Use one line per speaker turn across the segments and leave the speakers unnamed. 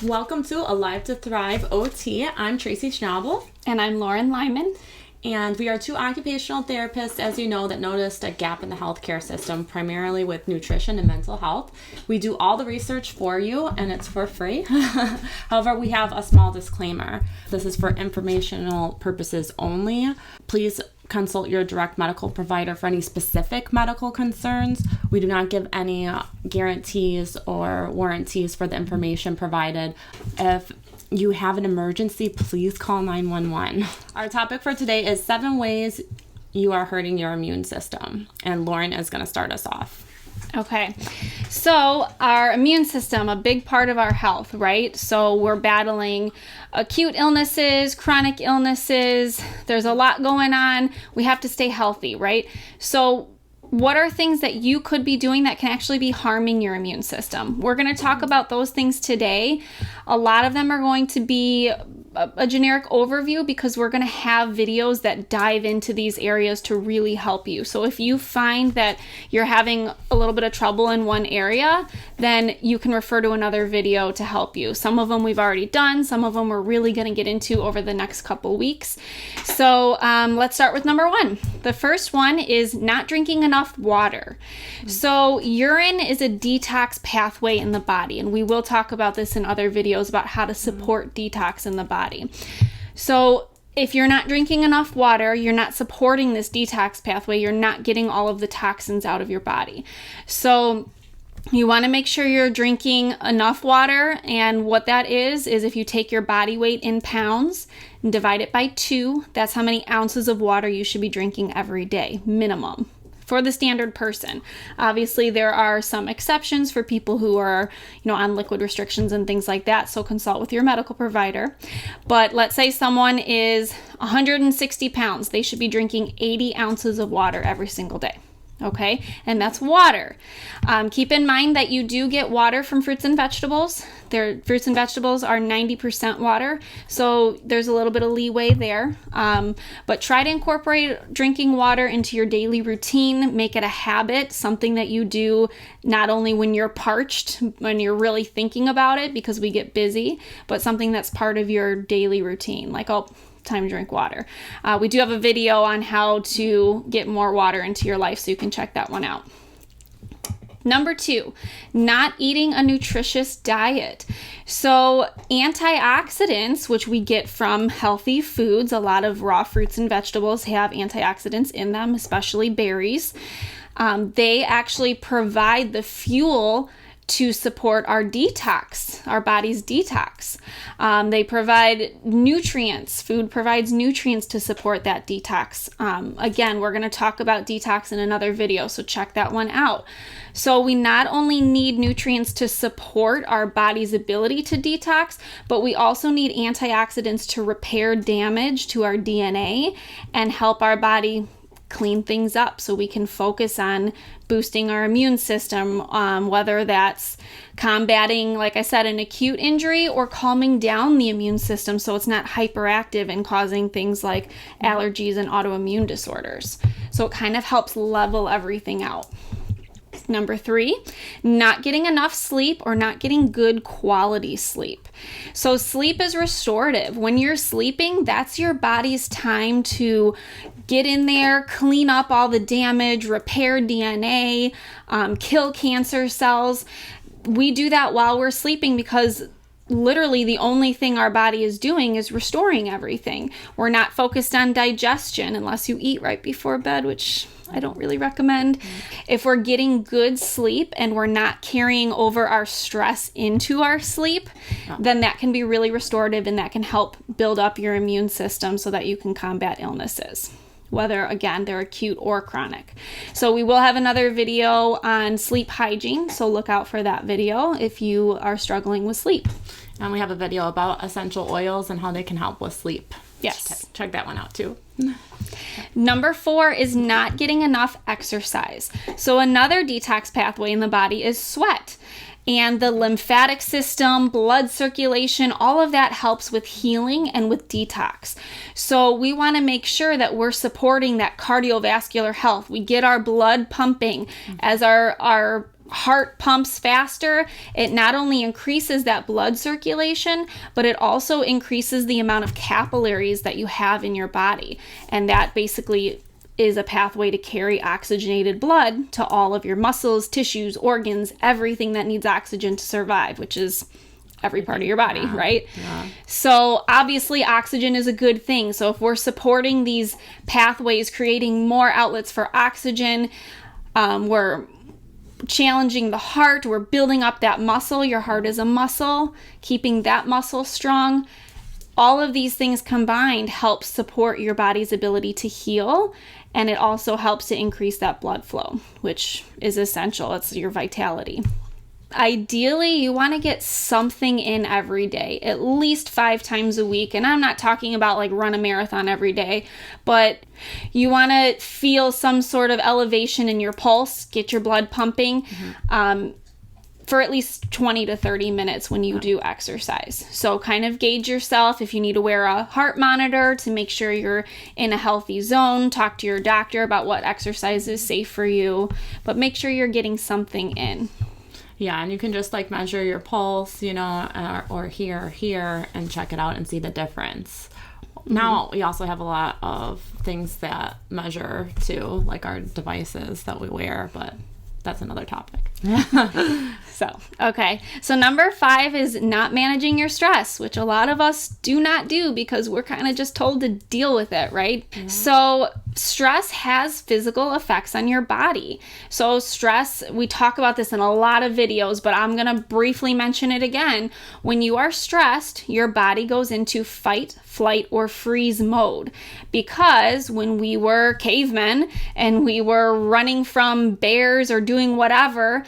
Welcome to Alive to Thrive OT. I'm Tracy Schnabel.
And I'm Lauren Lyman.
And we are two occupational therapists, as you know, that noticed a gap in the healthcare system, primarily with nutrition and mental health. We do all the research for you, and it's for free. However, we have a small disclaimer. This is for informational purposes only. Please consult your direct medical provider for any specific medical concerns. We do not give any guarantees or warranties for the information provided. If you have an emergency, please call 911. Our topic for today is 7 ways you are hurting your immune system. And Lauren is going to start us off.
Okay, so our immune system, a big part of our health, right? So we're battling acute illnesses, chronic illnesses. There's a lot going on. We have to stay healthy, right? So what are things that you could be doing that can actually be harming your immune system? We're going to talk about those things today. A lot of them are going to be a generic overview because we're going to have videos that dive into these areas to really help you. So if you find that you're having a little bit of trouble in one area, then you can refer to another video to help you. Some of them we've already done. Some of them we're really going to get into over the next couple weeks. So let's start with number 1. The first one is not drinking enough water. So urine is a detox pathway in the body, and we will talk about this in other videos about how to support detox in the body. So if you're not drinking enough water, you're not supporting this detox pathway, you're not getting all of the toxins out of your body. So you want to make sure you're drinking enough water, and what that is if you take your body weight in pounds and divide it by 2, that's how many ounces of water you should be drinking every day, minimum, for the standard person. Obviously, there are some exceptions for people who are, on liquid restrictions and things like that, so consult with your medical provider. But let's say someone is 160 pounds. They should be drinking 80 ounces of water every single day. Okay, and that's water. Keep in mind that you do get water from fruits and vegetables. Fruits and vegetables are 90% water, so there's a little bit of leeway there. But try to incorporate drinking water into your daily routine. Make it a habit, something that you do not only when you're parched, when you're really thinking about it, because we get busy, but something that's part of your daily routine, like, time to drink water. We do have a video on how to get more water into your life, so you can check that one out. Number 2, not eating a nutritious diet. So antioxidants, which we get from healthy foods, a lot of raw fruits and vegetables have antioxidants in them, especially berries. They actually provide the fuel to support our detox, our body's detox. They provide nutrients. Food provides nutrients to support that detox. Again, we're going to talk about detox in another video, so check that one out. So we not only need nutrients to support our body's ability to detox, but we also need antioxidants to repair damage to our DNA and help our body clean things up so we can focus on boosting our immune system, whether that's combating, like I said, an acute injury or calming down the immune system so it's not hyperactive and causing things like allergies and autoimmune disorders. So it kind of helps level everything out. Number 3, not getting enough sleep or not getting good quality sleep. So sleep is restorative. When you're sleeping, that's your body's time to get in there, clean up all the damage, repair DNA, kill cancer cells. We do that while we're sleeping because literally the only thing our body is doing is restoring everything. We're not focused on digestion unless you eat right before bed, which I don't really recommend. If we're getting good sleep and we're not carrying over our stress into our sleep, then that can be really restorative, and that can help build up your immune system so that you can combat illnesses, whether, again, they're acute or chronic. So we will have another video on sleep hygiene, so look out for that video if you are struggling with sleep.
And we have a video about essential oils and how they can help with sleep.
Yes.
Check that one out too.
Number 4 is not getting enough exercise. So another detox pathway in the body is sweat. And the lymphatic system, blood circulation, all of that helps with healing and with detox. So we want to make sure that we're supporting that cardiovascular health. We get our blood pumping as our heart pumps faster, it not only increases that blood circulation, but it also increases the amount of capillaries that you have in your body. And that basically is a pathway to carry oxygenated blood to all of your muscles, tissues, organs, everything that needs oxygen to survive, which is every part of your body, right? Yeah. So obviously oxygen is a good thing. So if we're supporting these pathways, creating more outlets for oxygen, we're challenging the heart, we're building up that muscle. Your heart is a muscle, keeping that muscle strong. All of these things combined help support your body's ability to heal, and it also helps to increase that blood flow, which is essential. It's your vitality. Ideally, you want to get something in every day, at least 5 times a week. And I'm not talking about like run a marathon every day, but you want to feel some sort of elevation in your pulse, get your blood pumping for at least 20 to 30 minutes when you do exercise. So kind of gauge yourself. If you need to wear a heart monitor to make sure you're in a healthy zone, talk to your doctor about what exercise is safe for you, but make sure you're getting something in.
Yeah, and you can just like measure your pulse, or here, and check it out and see the difference. Now, we also have a lot of things that measure too, like our devices that we wear, but that's another topic.
So number 5 is not managing your stress, which a lot of us do not do because we're kind of just told to deal with it, right? Mm-hmm. So stress has physical effects on your body. So stress, we talk about this in a lot of videos, but I'm going to briefly mention it again. When you are stressed, your body goes into fight, flight, or freeze mode, because when we were cavemen and we were running from bears or doing whatever,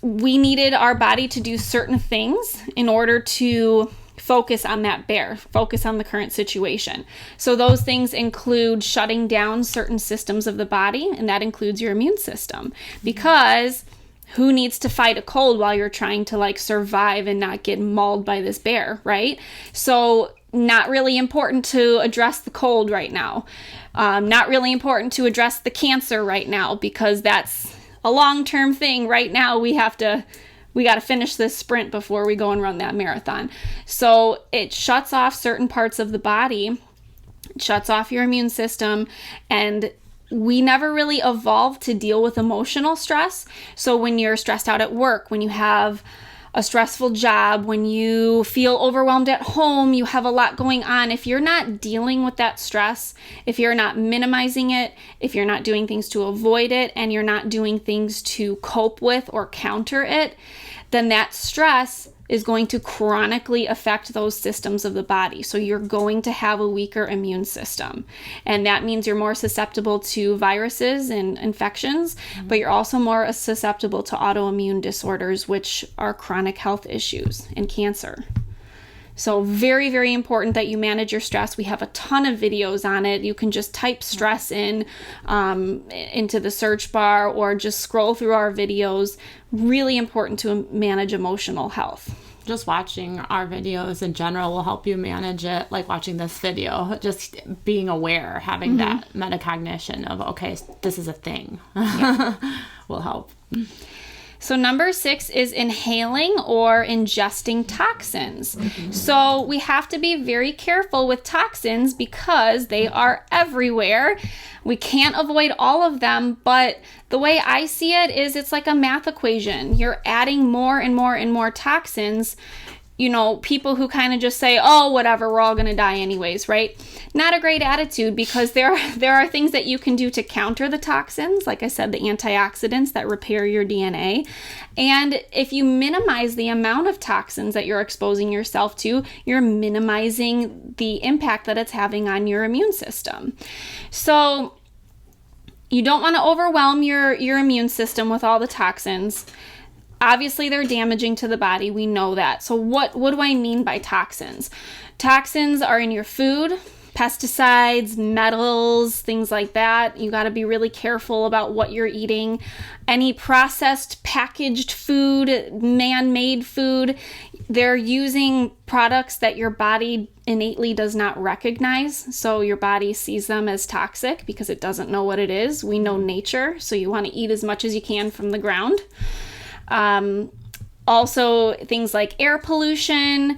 we needed our body to do certain things in order to focus on that bear, focus on the current situation. So those things include shutting down certain systems of the body, and that includes your immune system, because who needs to fight a cold while you're trying to like survive and not get mauled by this bear, right? So not really important to address the cold right now. Not really important to address the cancer right now, because that's a long-term thing. Right now, we got to finish this sprint before we go and run that marathon. So it shuts off certain parts of the body, shuts off your immune system, and we never really evolved to deal with emotional stress. So when you're stressed out at work, when you have a stressful job, when you feel overwhelmed at home, you have a lot going on. If you're not dealing with that stress, if you're not minimizing it, if you're not doing things to avoid it, and you're not doing things to cope with or counter it, then that stress is going to chronically affect those systems of the body. So you're going to have a weaker immune system. And that means you're more susceptible to viruses and infections, but you're also more susceptible to autoimmune disorders, which are chronic health issues, and cancer. So very, very important that you manage your stress. We have a ton of videos on it. You can just type stress into the search bar or just scroll through our videos. Really important to manage emotional health.
Just watching our videos in general will help you manage it, like watching this video, just being aware, having that metacognition of, okay, this is a thing, will help.
So number 6 is inhaling or ingesting toxins. So we have to be very careful with toxins because they are everywhere. We can't avoid all of them, but the way I see it is it's like a math equation. You're adding more and more and more toxins. People who kind of just say, oh, whatever, we're all going to die anyways, right? Not a great attitude, because there are things that you can do to counter the toxins. Like I said, the antioxidants that repair your DNA. And if you minimize the amount of toxins that you're exposing yourself to, you're minimizing the impact that it's having on your immune system. So you don't want to overwhelm your immune system with all the toxins. Obviously, they're damaging to the body. We know that. So what do I mean by toxins? Toxins are in your food. pesticides, metals, things like that. You got to be really careful about what you're eating. Any processed, packaged food, man-made food, they're using products that your body innately does not recognize. So your body sees them as toxic because it doesn't know what it is. We know nature, so you want to eat as much as you can from the ground. Also, things like air pollution,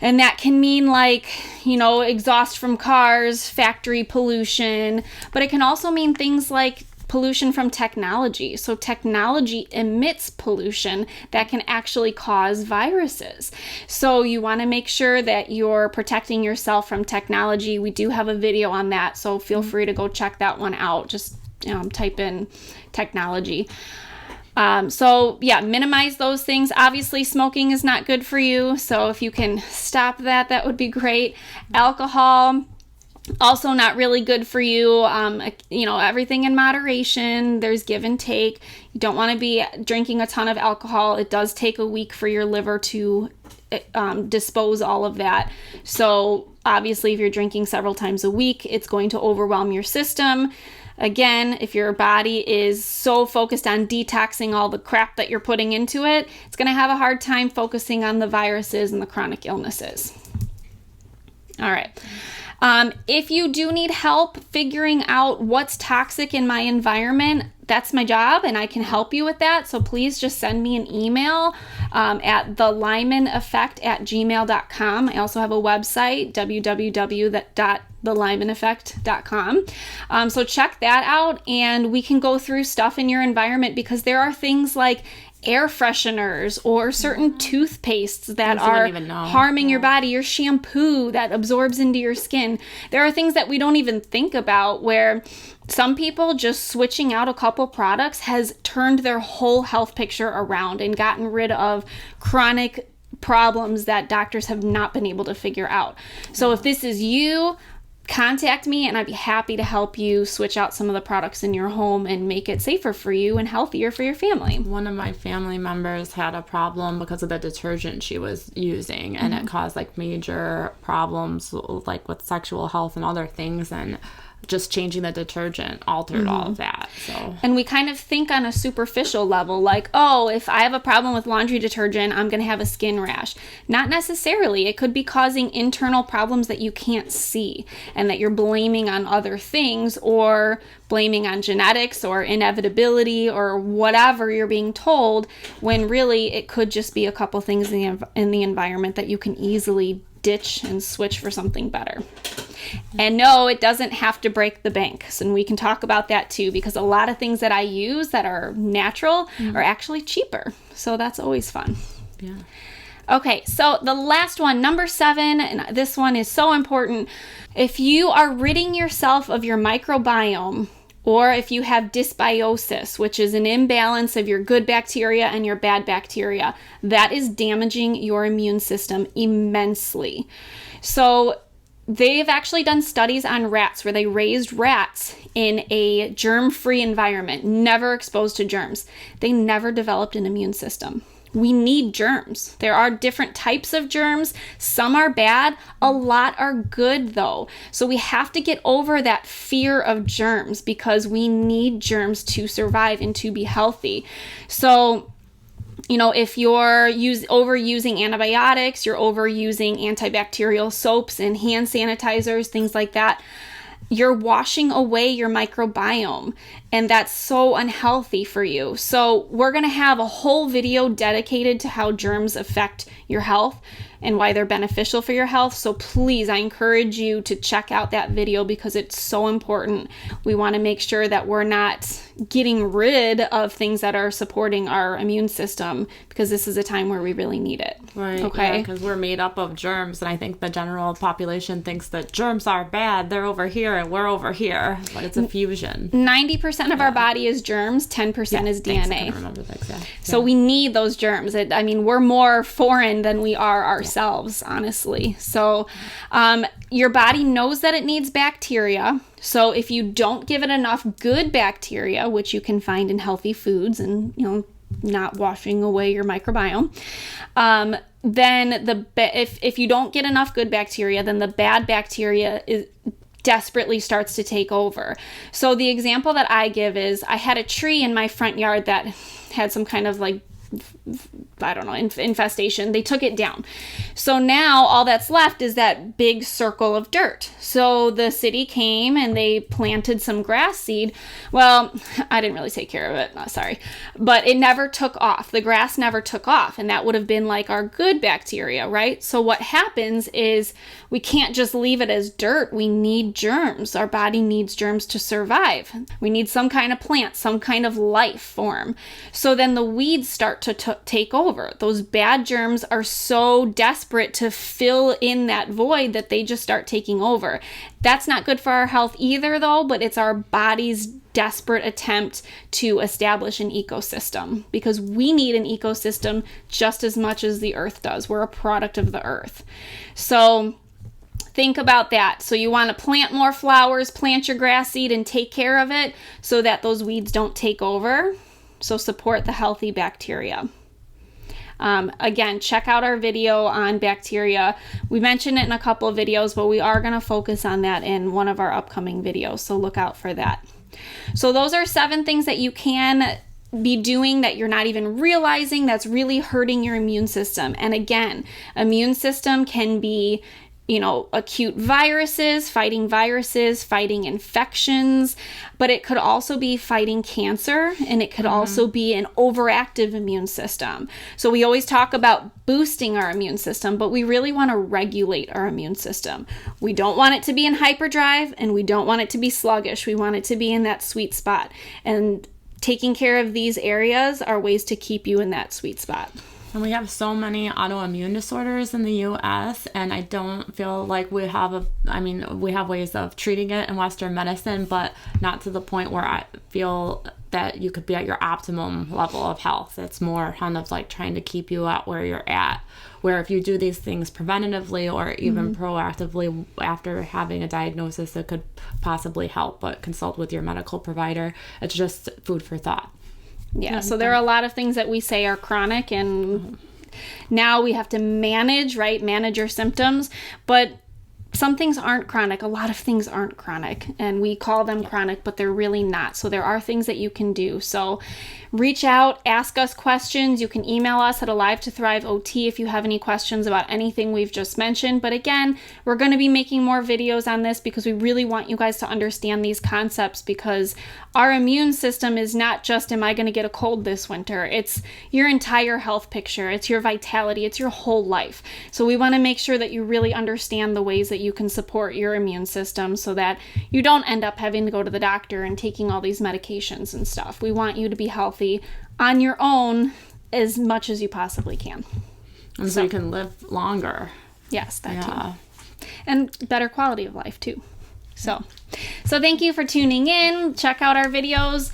and that can mean like, exhaust from cars, factory pollution, but it can also mean things like pollution from technology. So technology emits pollution that can actually cause viruses. So you want to make sure that you're protecting yourself from technology. We do have a video on that, so feel free to go check that one out. Just type in technology. Minimize those things. Obviously, smoking is not good for you. So if you can stop that, that would be great. Alcohol, also not really good for you. Everything in moderation. There's give and take. You don't want to be drinking a ton of alcohol. It does take a week for your liver to dispose all of that. So obviously, if you're drinking several times a week, it's going to overwhelm your system. Again, if your body is so focused on detoxing all the crap that you're putting into it, it's going to have a hard time focusing on the viruses and the chronic illnesses. All right. If you do need help figuring out what's toxic in my environment, that's my job and I can help you with that. So please just send me an email at thelymaneffect@gmail.com. I also have a website, www.thelymaneffect.com. So check that out and we can go through stuff in your environment because there are things like air fresheners or certain toothpastes that are harming your body, your shampoo that absorbs into your skin. There are things that we don't even think about where some people just switching out a couple products has turned their whole health picture around and gotten rid of chronic problems that doctors have not been able to figure out. So if this is you, contact me and I'd be happy to help you switch out some of the products in your home and make it safer for you and healthier for your family.
One of my family members had a problem because of the detergent she was using, and it caused like major problems like with sexual health and other things, and just changing the detergent altered all of that. So,
and we kind of think on a superficial level, like, oh, if I have a problem with laundry detergent, I'm going to have a skin rash. Not necessarily. It could be causing internal problems that you can't see and that you're blaming on other things or blaming on genetics or inevitability or whatever you're being told, when really it could just be a couple things in the environment that you can easily ditch and switch for something better. And no, it doesn't have to break the bank. And we can talk about that too, because a lot of things that I use that are natural are actually cheaper. So that's always fun.
Yeah.
Okay, so the last one, number 7, and this one is so important. If you are ridding yourself of your microbiome, or if you have dysbiosis, which is an imbalance of your good bacteria and your bad bacteria, that is damaging your immune system immensely. So they've actually done studies on rats where they raised rats in a germ-free environment, never exposed to germs. They never developed an immune system. We need germs. There are different types of germs. Some are bad. A lot are good though. So we have to get over that fear of germs because we need germs to survive and to be healthy. So, if you're overusing antibiotics, you're overusing antibacterial soaps and hand sanitizers, things like that, you're washing away your microbiome, and that's so unhealthy for you. So we're going to have a whole video dedicated to how germs affect your health and why they're beneficial for your health. So please, I encourage you to check out that video because it's so important. We want to make sure that we're not getting rid of things that are supporting our immune system because this is a time where we really need it.
Right.
Okay.
Because we're made up of germs, and I think the general population thinks that germs are bad. They're over here and we're over here, but it's a fusion.
90% of our body is germs, 10% is DNA.
I can't remember that exact.
So we need those germs. We're more foreign than we are ourselves, honestly. So your body knows that it needs bacteria. So if you don't give it enough good bacteria, which you can find in healthy foods and, not washing away your microbiome, then if you don't get enough good bacteria, then the bad bacteria desperately starts to take over. So the example that I give is I had a tree in my front yard that had some kind of like, I don't know, infestation. They took it down. So now all that's left is that big circle of dirt. So the city came and they planted some grass seed. Well, I didn't really take care of it. Sorry. But it never took off. The grass never took off. And that would have been like our good bacteria, right? So what happens is we can't just leave it as dirt. We need germs. Our body needs germs to survive. We need some kind of plant, some kind of life form. So then the weeds start to take over. Those bad germs are so desperate to fill in that void that they just start taking over. That's not good for our health either, though, but it's our body's desperate attempt to establish an ecosystem, because we need an ecosystem just as much as the earth does. We're a product of the earth. So think about that. So you want to plant more flowers, plant your grass seed, and take care of it so that those weeds don't take over. So support the healthy bacteria. Again, check out our video on bacteria. We mentioned it in a couple of videos, but we are going to focus on that in one of our upcoming videos. So look out for that. So those are 7 things that you can be doing that you're not even realizing that's really hurting your immune system. And again, immune system can be, acute viruses, fighting infections, but it could also be fighting cancer, and it could also be an overactive immune system. So we always talk about boosting our immune system, but we really want to regulate our immune system. We don't want it to be in hyperdrive, and we don't want it to be sluggish. We want it to be in that sweet spot. And taking care of these areas are ways to keep you in that sweet spot.
And we have so many autoimmune disorders in the U.S., and I don't feel like we have we have ways of treating it in Western medicine, but not to the point where I feel that you could be at your optimum level of health. It's more kind of like trying to keep you at where you're at, where if you do these things preventatively or even proactively after having a diagnosis, it could possibly help, but consult with your medical provider. It's just food for thought.
Yeah, so there are a lot of things that we say are chronic, and now we have to manage your symptoms, but some things aren't chronic. A lot of things aren't chronic, and we call them chronic, but they're really not. So there are things that you can do. So reach out, ask us questions. You can email us at Alive to Thrive OT if you have any questions about anything we've just mentioned. But again, we're going to be making more videos on this because we really want you guys to understand these concepts, because our immune system is not just, am I going to get a cold this winter? It's your entire health picture. It's your vitality. It's your whole life. So we want to make sure that you really understand the ways that you can support your immune system so that you don't end up having to go to the doctor and taking all these medications and stuff. We want you to be healthy on your own as much as you possibly can.
And so you can live longer.
Yes, that too. And better quality of life too. So thank you for tuning in. Check out our videos.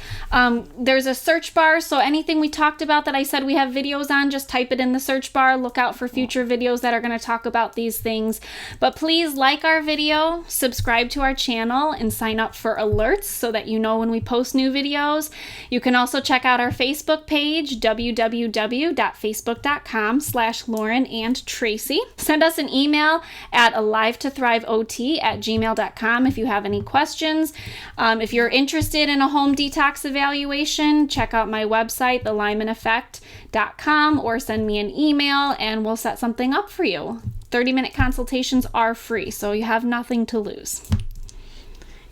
There's a search bar, so anything we talked about that I said we have videos on, just type it in the search bar. Look out for future videos that are going to talk about these things. But please like our video, subscribe to our channel, and sign up for alerts so that you know when we post new videos. You can also check out our Facebook page, www.facebook.com/Lauren and Tracy. Send us an email at alivetothrivot@gmail.com if you have any questions. If you're interested in a home detox evaluation, check out my website, thelymaneffect.com, or send me an email and we'll set something up for you. 30-minute consultations are free, so you have nothing to lose.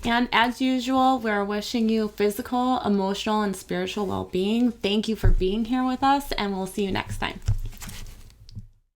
And as usual, we're wishing you physical, emotional, and spiritual well-being. Thank you for being here with us, and we'll see you next time.